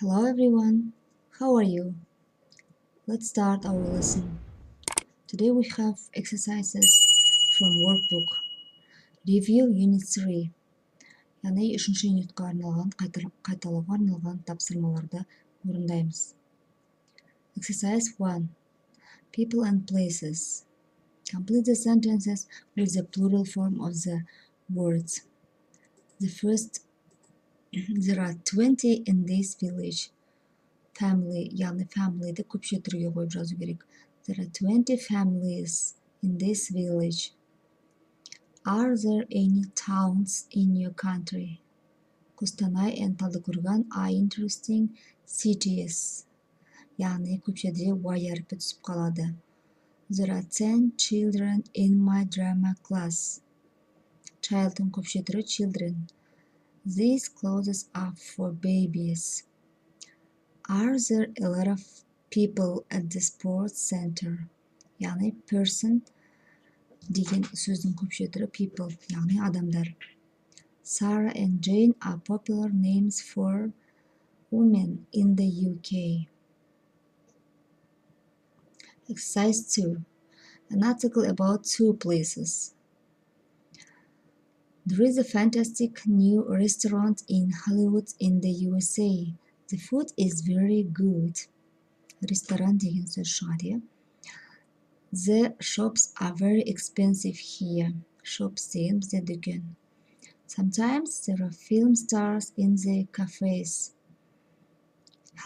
Hello everyone, how are you? Let's start our lesson. Today we have exercises from Workbook. Review Unit 3. Яғни 3-ші юнитқа арналған, қайталауға арналған тапсырмаларды орындаймыз. Exercise 1. People and places. Complete the sentences with the plural form of the words. The first, there are 20 in this village. Family, яғни family'ді көпше түрге қойып жазу керек. There are 20 families in this village. Are there any towns in your country? Қостанай and Талдыкурган are interesting cities. Яғни көпшеде Y әрпі түсіп қалады. There are 10 children in my drama class. Child'ың көпше түрі children. These clothes are for babies. Are there a lot of people at the sports center? Яғни person деген сөздің көпше түрі people, яғни адамдар. Sarah and Jane are popular names for women in the UK. Exercise 2. An article about 2 places. There is a fantastic new restaurant in Hollywood in the USA. The food is very good. Ресторан деген сөз шығар, иә? The shops are very expensive here. Shops деген бізде дүкен. Sometimes there are film stars in the cafes.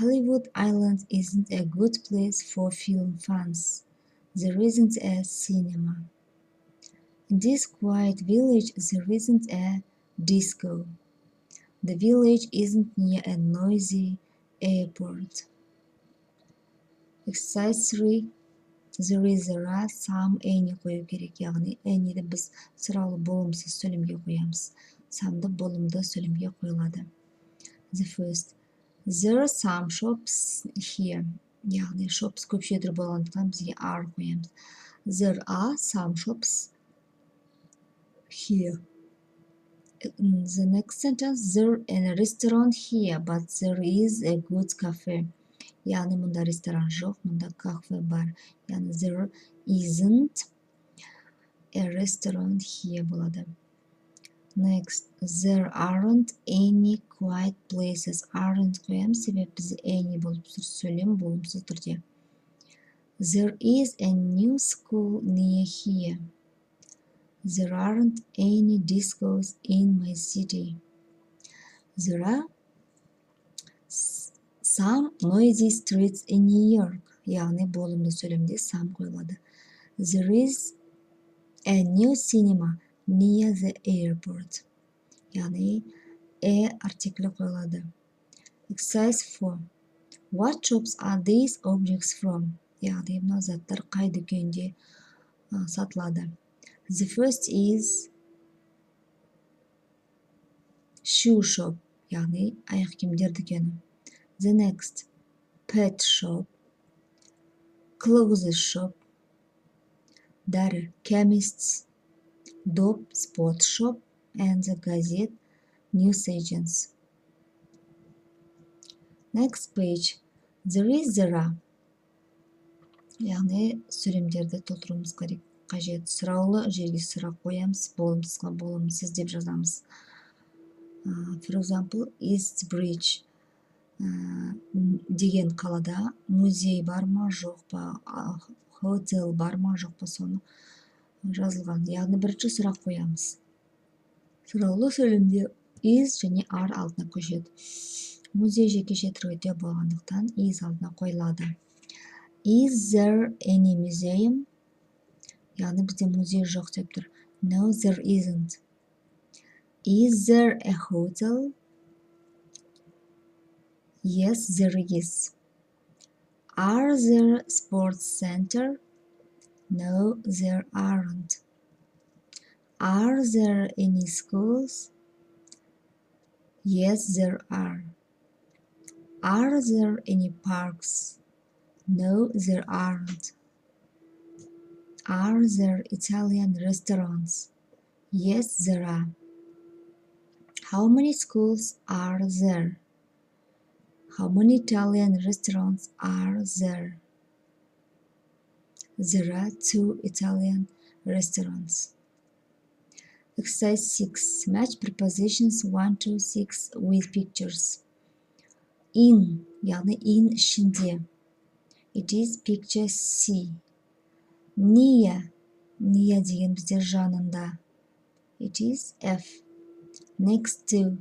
Hollywood Island isn't a good place for film fans. There isn't a cinema. In this quiet village, there isn't a disco. The village isn't near a noisy airport. Exercise 3. There is some any қою керек, яғни any'ді біз сұраулы болымсыз сөйлемге қоямыз. Some'ды болымды сөйлемге қойылады. The first. There are some shops here. Яғни shops көпше түрі болғандықтан бізге are қоямыз. There are some shops here. The next sentence, there is a restaurant here, but there is a good cafe. Яғни мұнда ресторан жоқ, мұнда кафе бар. Яғни there isn't a restaurant here болады. Next, there aren't any quiet places. Aren't қоямыз, себебі бізде any болып тұр, сөйлем болымсыз түрде. There is a new school near here. There aren't any discos in my city. There are some noisy streets in New York. Яғни болымды сөйлемде some қойылады. There is a new cinema near the airport. Яғни артиклі қойылады. Exercise 4. What shops are these objects from? Яғни мына заттар қай дүкенде сатылады. The first is shoe shop, яғни аяқ киімдер дүкені. The next, pet shop, clothes shop, дәрі, chemists, dope, sports shop, and the gazette, newsagents. Next page, there is there are. Яғни сөйлемдерді толтыруымыз керек. Қажет сұраулы жерге сұрақ қоямыз, болымсызға болымсыз деп жазамыз. For example, East Bridge деген қалада музей бар ма, жоқ па, hotel бар ма, жоқ па, соны жазылған. Яғни бірінші сұрақ қоямыз. Сұраулы сөйлемде is және are алдына көшеді. Музей жекеше түрде болғандықтан is алдына қойылады. Is there any museum? Яғни бізде музей жоқ деп тұр. No, there isn't. Is there a hotel? Yes, there is. Are there sports center? No, there aren't. Are there any schools? Yes, there are. Are there any parks? No, there aren't. Are there Italian restaurants? Yes, there are. How many schools are there? How many Italian restaurants are there? There are 2 Italian restaurants. Exercise 6. Match prepositions 1 to 6 with pictures. In, яғни in ішінде. It is picture C. Near, near деген бізде жанында. It is F. Next to,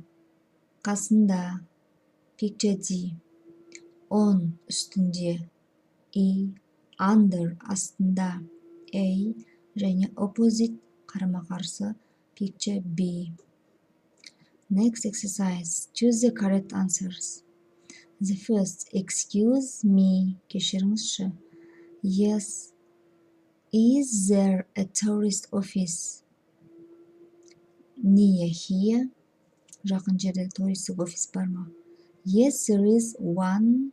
қасында. Picture D. On, үстінде. E. Under, астында. A. Және opposite, қарама-қарсы. Picture B. Next exercise. Choose the correct answers. The first, excuse me, кешіріңізші. Yes. Is there a tourist office near here? Жақын жерде туристік офис бар ма? Yes, there is one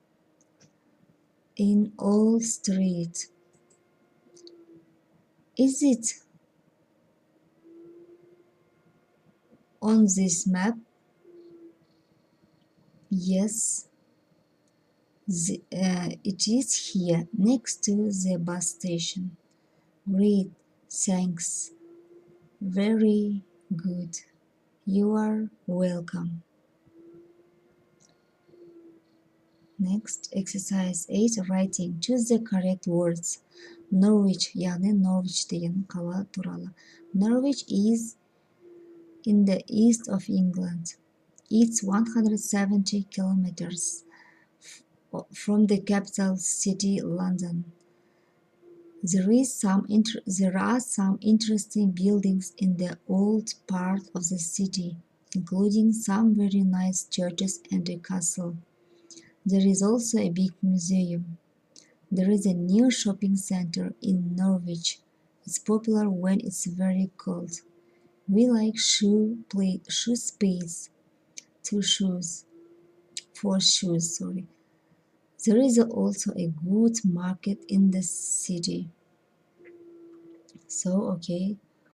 in Old Street. Is it on this map? Yes, it is here next to the bus station. Great, thanks. Very good. You are welcome. Next, exercise 8, writing. Choose the correct words. Norwich, яғни Norwich деген қала туралы. Norwich is in the east of England. It's 170 kilometers from the capital city, London. There are some interesting buildings in the old part of the city, including some very nice churches and a castle. There is also a big museum. There is a new shopping center in Norwich. It's popular when it's very cold. We like shoe space. 4 shoes, sorry. There is also a good market in the city. So, okay,